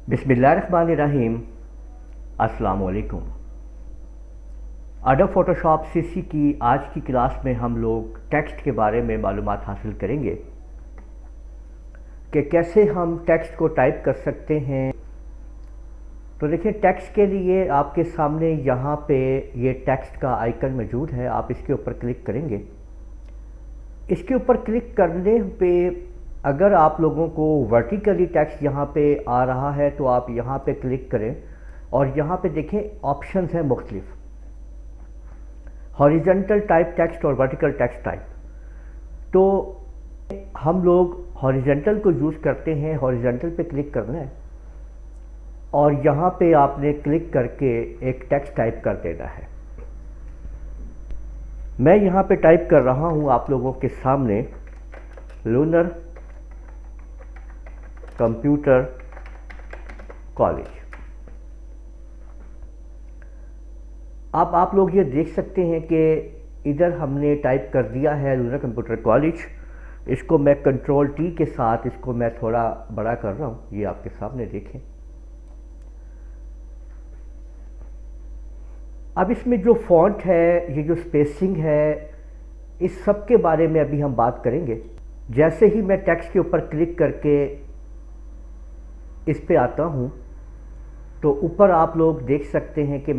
बिस्मिल्लाहिर्रहमानिर्रहीम। अस्सलाम वालेकुम। एडोब फोटोशॉप सीसी की आज की क्लास में हम लोग टेक्स्ट के बारे में मालूमात हासिल करेंगे कि कैसे हम टेक्स्ट को टाइप कर सकते हैं। तो देखिए, टेक्स्ट के लिए आपके सामने यहाँ पे ये टेक्स्ट का आइकन मौजूद है। आप इसके ऊपर क्लिक करेंगे। इसके ऊपर क्लिक करने पे अगर आप लोगों को वर्टिकली टेक्स्ट यहाँ पे आ रहा है तो आप यहाँ पे क्लिक करें और यहाँ पे देखें ऑप्शंस हैं मुख्तलिफ, हॉरिजॉन्टल टाइप टेक्स्ट और वर्टिकल टेक्स्ट टाइप। तो हम लोग हॉरिजॉन्टल को यूज़ करते हैं। हॉरिजॉन्टल पे क्लिक करना है और यहाँ पे आपने क्लिक करके एक टेक्स्ट टाइप कर देना है। मैं यहाँ पे टाइप कर रहा हूँ आप लोगों के सामने लूनर कंप्यूटर कॉलेज। अब आप लोग ये देख सकते हैं कि इधर हमने टाइप कर दिया है लूनर कंप्यूटर कॉलेज। इसको मैं कंट्रोल टी के साथ इसको मैं थोड़ा बड़ा कर रहा हूँ, ये आपके सामने देखें। अब इसमें जो फॉन्ट है, ये जो स्पेसिंग है, इस सब के बारे में अभी हम बात करेंगे। जैसे ही मैं टेक्स्ट के ऊपर क्लिक करके इस पे आता हूँ तो ऊपर आप लोग देख सकते हैं कि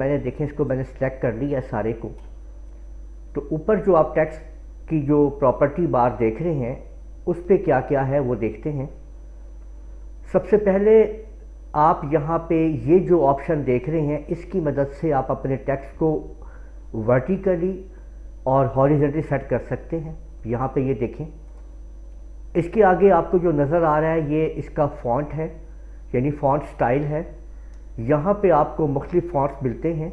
इसको मैंने सेलेक्ट कर लिया है सारे को। तो ऊपर जो आप टेक्स्ट की जो प्रॉपर्टी बार देख रहे हैं उस पे क्या क्या है वो देखते हैं। सबसे पहले आप यहाँ पे ये जो ऑप्शन देख रहे हैं, इसकी मदद से आप अपने टेक्स्ट को वर्टिकली और हॉरिजॉन्टली सेट कर सकते हैं। यहाँ पे ये देखें, इसके आगे आपको जो नज़र आ रहा है ये इसका फॉन्ट है, यानी फॉन्ट स्टाइल है। यहाँ पे आपको मुख्तलिफ फॉन्ट्स मिलते हैं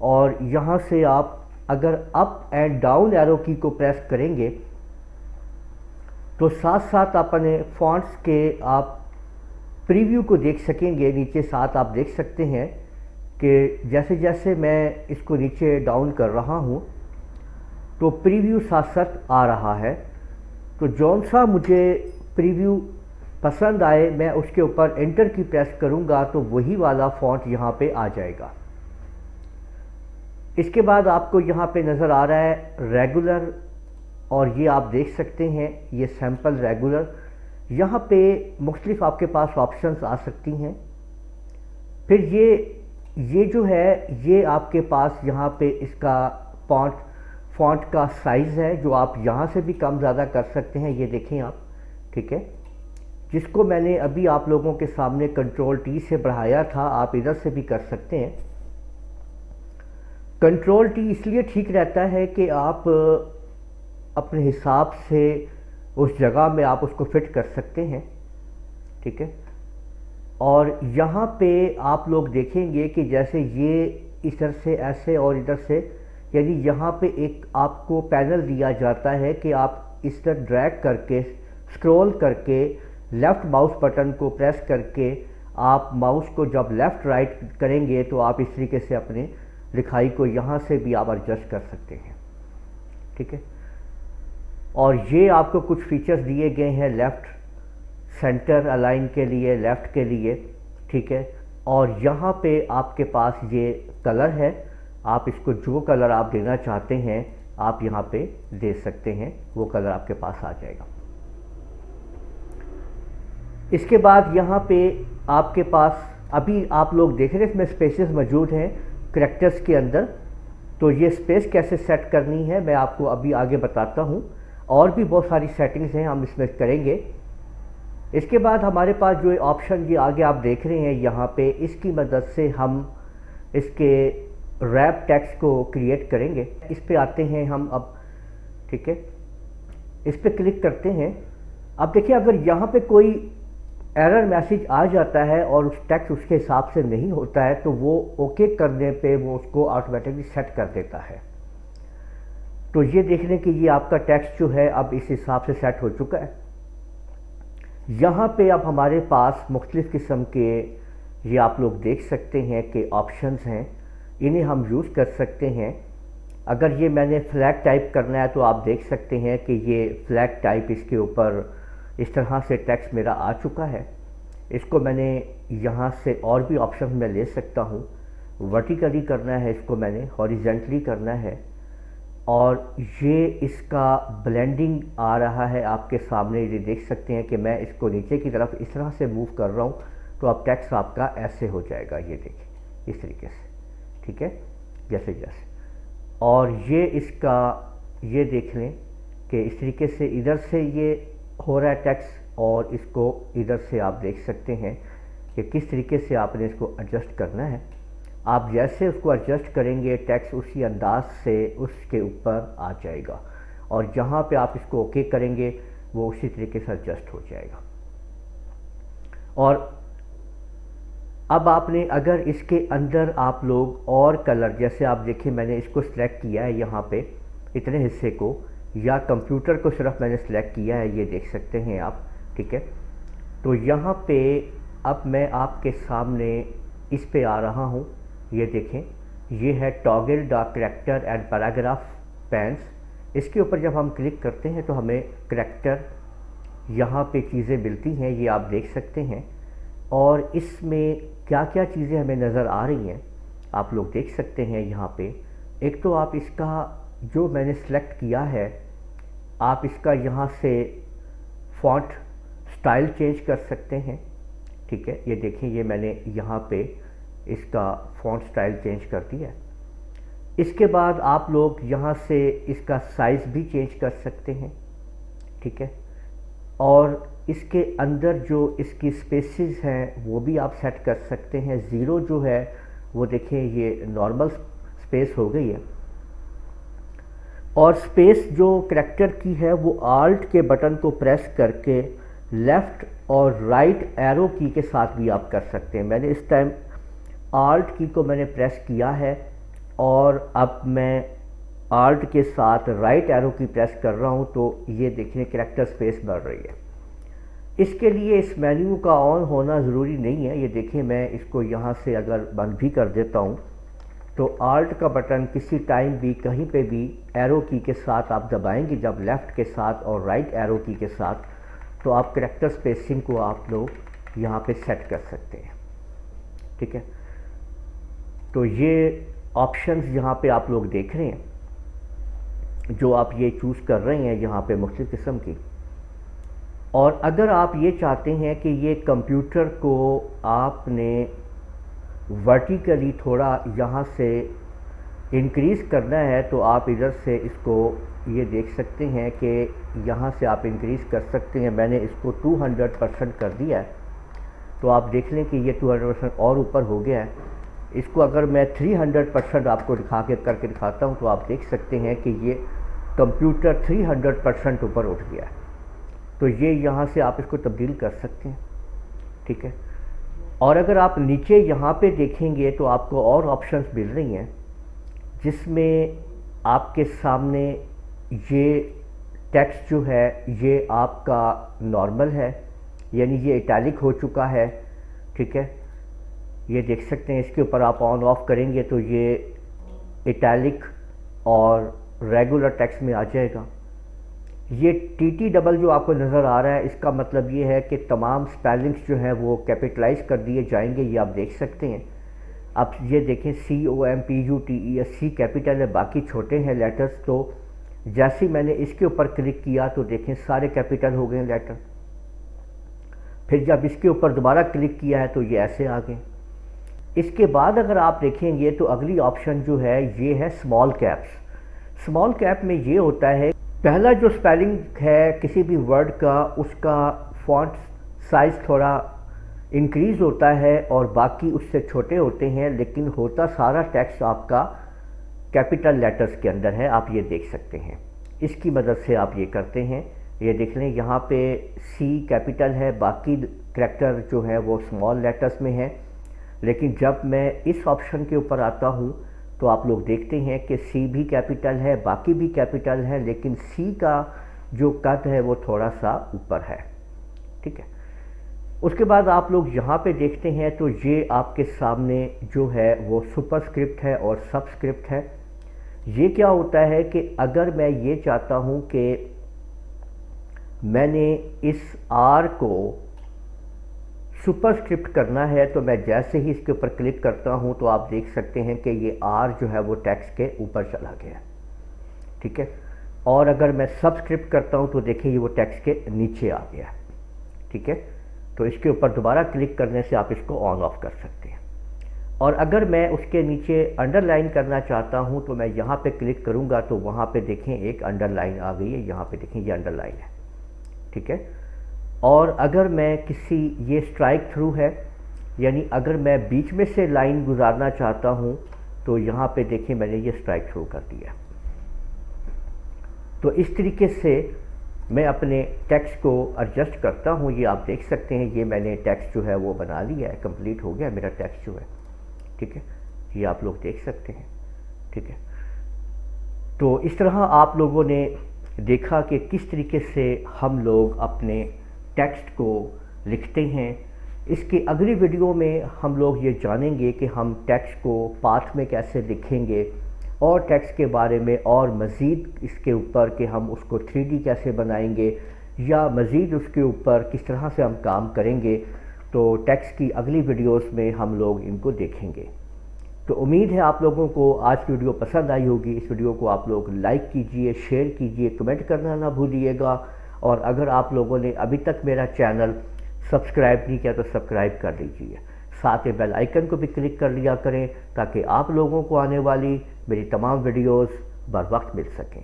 और यहाँ से आप अगर अप एंड डाउन एरो की को प्रेस करेंगे तो साथ साथ अपने फॉन्ट्स के आप प्रीव्यू को देख सकेंगे। नीचे साथ आप देख सकते हैं कि जैसे जैसे मैं इसको नीचे डाउन कर रहा हूँ तो प्रीव्यू साथ साथ आ रहा है। तो जौन सा मुझे प्रीव्यू पसंद आए मैं उसके ऊपर एंटर की प्रेस करूँगा तो वही वाला फॉन्ट यहाँ पे आ जाएगा। इसके बाद आपको यहाँ पे नज़र आ रहा है रेगुलर, और ये आप देख सकते हैं ये सैम्पल रेगुलर। यहाँ पे मुख्तलिफ आपके पास ऑप्शंस आ सकती हैं। फिर ये जो है ये आपके पास यहाँ पे इसका फॉन्ट का साइज़ है जो आप यहाँ से भी कम ज़्यादा कर सकते हैं। ये देखें आप, ठीक है, जिसको मैंने अभी आप लोगों के सामने कंट्रोल टी से बढ़ाया था, आप इधर से भी कर सकते हैं। कंट्रोल टी इसलिए ठीक रहता है कि आप अपने हिसाब से उस जगह में आप उसको फिट कर सकते हैं, ठीक है। और यहाँ पे आप लोग देखेंगे कि जैसे ये इधर से ऐसे और इधर से, यानी यहाँ पे एक आपको पैनल दिया जाता है कि आप इस तरह ड्रैग करके स्क्रॉल करके लेफ़्ट माउस बटन को प्रेस करके आप माउस को जब लेफ़्ट राइट करेंगे तो आप इस तरीके से अपने लिखाई को यहाँ से भी आप एडजस्ट कर सकते हैं, ठीक है। और ये आपको कुछ फीचर्स दिए गए हैं लेफ़्ट सेंटर अलाइन के लिए, लेफ़्ट के लिए, ठीक है। और यहाँ पे आपके पास ये कलर है, आप इसको जो कलर आप देना चाहते हैं आप यहाँ पे दे सकते हैं, वो कलर आपके पास आ जाएगा। इसके बाद यहाँ पे आपके पास अभी आप लोग देख रहे हैं इसमें स्पेसेस मौजूद हैं करैक्टर्स के अंदर। तो ये स्पेस कैसे सेट करनी है मैं आपको अभी आगे बताता हूँ। और भी बहुत सारी सेटिंग्स हैं, हम इसमें करेंगे। इसके बाद हमारे पास जो ऑप्शन ये आगे आप देख रहे हैं यहाँ पे, इसकी मदद से हम इसके रैप टेक्स्ट को क्रिएट करेंगे। इस पे आते हैं हम अब, ठीक है, इस पे क्लिक करते हैं। अब देखिए, अगर यहाँ पे कोई एरर मैसेज आ जाता है और उस टेक्स्ट उसके हिसाब से नहीं होता है तो वो ओके करने पे वो उसको ऑटोमेटिकली सेट कर देता है। तो ये देख लें कि ये आपका टेक्स्ट जो है अब इस हिसाब से सेट हो चुका है। यहाँ पे अब हमारे पास मुख्तलिफ़ किस्म के ये आप लोग देख सकते हैं कि ऑप्शंस हैं, इन्हें हम यूज़ कर सकते हैं। अगर ये मैंने फ्लैग टाइप करना है तो आप देख सकते हैं कि ये फ्लैग टाइप इसके ऊपर इस तरह से टेक्स्ट मेरा आ चुका है। इसको मैंने यहाँ से और भी ऑप्शन मैं ले सकता हूँ। वर्टिकली करना है इसको मैंने, हॉरिजेंटली करना है, और ये इसका ब्लेंडिंग आ रहा है आपके सामने। ये देख सकते हैं कि मैं इसको नीचे की तरफ इस तरह से मूव कर रहा हूँ तो अब टेक्स्ट आपका ऐसे हो जाएगा, ये देखिए इस तरीके से, ठीक है, जैसे जैसे। और ये इसका, ये देख लें कि इस तरीके से इधर से ये हो रहा है टेक्स्ट, और इसको इधर से आप देख सकते हैं कि किस तरीके से आपने इसको एडजस्ट करना है। आप जैसे उसको एडजस्ट करेंगे टेक्स्ट उसी अंदाज से उसके ऊपर आ जाएगा, और जहाँ पे आप इसको ओके करेंगे वो उसी तरीके से एडजस्ट हो जाएगा। और अब आपने अगर इसके अंदर आप लोग और कलर, जैसे आप देखिए मैंने इसको सिलेक्ट किया है यहाँ पे इतने हिस्से को, या कंप्यूटर को सिर्फ मैंने सिलेक्ट किया है, ये देख सकते हैं आप, ठीक है। तो यहाँ पे अब मैं आपके सामने इस पे आ रहा हूँ, ये देखें, ये है toggle the character and paragraph pans. इसके ऊपर जब हम क्लिक करते हैं तो हमें करैक्टर यहाँ पे चीज़ें मिलती हैं, ये आप देख सकते हैं। और इसमें क्या क्या चीज़ें हमें नज़र आ रही हैं आप लोग देख सकते हैं यहाँ पे। एक तो आप इसका जो मैंने सेलेक्ट किया है, आप इसका यहाँ से फॉन्ट स्टाइल चेंज कर सकते हैं, ठीक है। ये देखें, ये मैंने यहाँ पे इसका फॉन्ट स्टाइल चेंज कर दिया है। इसके बाद आप लोग यहाँ से इसका साइज़ भी चेंज कर सकते हैं, ठीक है। और इसके अंदर जो इसकी स्पेसेस हैं वो भी आप सेट कर सकते हैं। ज़ीरो जो है वो देखें ये नॉर्मल स्पेस हो गई है, और स्पेस जो करैक्टर की है वो आल्ट के बटन को प्रेस करके लेफ़्ट और राइट एरो की के साथ भी आप कर सकते हैं। मैंने इस टाइम आल्ट की को मैंने प्रेस किया है, और अब मैं आल्ट के साथ राइट एरो की प्रेस कर रहा हूँ तो ये देखिए करैक्टर स्पेस बढ़ रही है। इसके लिए इस मेन्यू का ऑन होना ज़रूरी नहीं है। ये देखिए मैं इसको यहाँ से अगर बंद भी कर देता हूँ तो आल्ट का बटन किसी टाइम भी कहीं पे भी एरो की के साथ आप दबाएंगे, जब लेफ़्ट के साथ और राइट एरो की के साथ, तो आप करैक्टर स्पेसिंग को आप लोग यहाँ पे सेट कर सकते हैं, ठीक है। तो ये ऑप्शंस यहाँ पे आप लोग देख रहे हैं, जो आप ये चूज़ कर रहे हैं यहाँ पे मुख्तलिफ़ किस्म की। और अगर आप ये चाहते हैं कि ये कंप्यूटर को आपने वर्टिकली थोड़ा यहाँ से इंक्रीज़ करना है तो आप इधर से इसको ये देख सकते हैं कि यहाँ से आप इंक्रीज़ कर सकते हैं। मैंने इसको 200% कर दिया है, तो आप देख लें कि ये 200% और ऊपर हो गया है। इसको अगर मैं 300% आपको करके दिखाता हूँ तो आप देख सकते हैं कि ये कंप्यूटर 300% ऊपर उठ गया है। तो ये यहाँ से आप इसको तब्दील कर सकते हैं, ठीक है। और अगर आप नीचे यहाँ पे देखेंगे तो आपको और ऑप्शंस मिल रही हैं, जिसमें आपके सामने ये टेक्स्ट जो है ये आपका नॉर्मल है, यानी ये इटैलिक हो चुका है, ठीक है। ये देख सकते हैं, इसके ऊपर आप ऑन ऑफ करेंगे तो ये इटैलिक और रेगुलर टेक्स्ट में आ जाएगा। ये टी डबल जो आपको नज़र आ रहा है, इसका मतलब ये है कि तमाम स्पेलिंग्स जो हैं वो कैपिटलाइज कर दिए जाएंगे, ये आप देख सकते हैं। अब ये देखें COMPUTES कैपिटल है, बाकी छोटे हैं लेटर्स। तो जैसे ही मैंने इसके ऊपर क्लिक किया तो देखें सारे कैपिटल हो गए लेटर। फिर जब इसके ऊपर दोबारा क्लिक किया है तो ये ऐसे आ गए। इसके बाद अगर आप देखेंगे तो अगली ऑप्शन जो है ये है स्मॉल कैप्स। स्मॉल कैप में ये होता है, पहला जो स्पेलिंग है किसी भी वर्ड का, उसका फॉन्ट साइज़ थोड़ा इंक्रीज़ होता है और बाकी उससे छोटे होते हैं, लेकिन होता सारा टेक्स्ट आपका कैपिटल लेटर्स के अंदर है। आप ये देख सकते हैं, इसकी मदद से आप ये करते हैं। ये देख लें, यहाँ पे C कैपिटल है, बाकी करैक्टर जो है वो स्मॉल लेटर्स में है। लेकिन जब मैं इस ऑप्शन के ऊपर आता हूँ तो आप लोग देखते हैं कि C भी कैपिटल है, बाकी भी कैपिटल है, लेकिन C का जो कद है वो थोड़ा सा ऊपर है, ठीक है। उसके बाद आप लोग यहाँ पे देखते हैं तो ये आपके सामने जो है वो सुपरस्क्रिप्ट है और सबस्क्रिप्ट है। ये क्या होता है कि अगर मैं ये चाहता हूँ कि मैंने इस R को सुपरस्क्रिप्ट करना है तो मैं जैसे ही इसके ऊपर क्लिक करता हूँ तो आप देख सकते हैं कि ये आर जो है वो टेक्स्ट के ऊपर चला गया, ठीक है। और अगर मैं सबस्क्रिप्ट करता हूँ तो देखिए ये वो टेक्स्ट के नीचे आ गया, ठीक है। तो इसके ऊपर दोबारा क्लिक करने से आप इसको ऑन ऑफ कर सकते हैं। और अगर मैं उसके नीचे अंडरलाइन करना चाहता हूँ तो मैं यहाँ पे क्लिक करूँगा तो वहाँ पे देखें एक अंडरलाइन आ गई है, यहाँ पे देखें ये अंडरलाइन है, ठीक है। और अगर मैं किसी, ये स्ट्राइक थ्रू है, यानी अगर मैं बीच में से लाइन गुजारना चाहता हूँ तो यहाँ पे देखें मैंने ये स्ट्राइक थ्रू कर दिया। तो इस तरीके से मैं अपने टेक्स्ट को एडजस्ट करता हूँ। ये आप देख सकते हैं, ये मैंने टेक्स्ट जो है वो बना लिया है, कंप्लीट हो गया मेरा टेक्स्ट जो है, ठीक है। ये आप लोग देख सकते हैं, ठीक है। तो इस तरह आप लोगों ने देखा कि किस तरीके से हम लोग अपने टेक्स्ट को लिखते हैं। इसकी अगली वीडियो में हम लोग ये जानेंगे कि हम टेक्स्ट को पाथ में कैसे लिखेंगे और टेक्स्ट के बारे में और मज़ीद इसके ऊपर कि हम उसको 3D कैसे बनाएंगे या मज़ीद उसके ऊपर किस तरह से हम काम करेंगे। तो टेक्स्ट की अगली वीडियोस में हम लोग इनको देखेंगे। तो उम्मीद है आप लोगों को आज की वीडियो पसंद आई होगी। इस वीडियो को आप लोग लाइक कीजिए, शेयर कीजिए, कमेंट करना ना भूलिएगा। और अगर आप लोगों ने अभी तक मेरा चैनल सब्सक्राइब नहीं किया तो सब्सक्राइब कर लीजिए, साथ ही बेल आइकन को भी क्लिक कर लिया करें ताकि आप लोगों को आने वाली मेरी तमाम वीडियोस बर वक्त मिल सकें।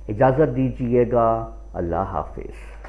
इजाज़त दीजिएगा, अल्लाह हाफिज़।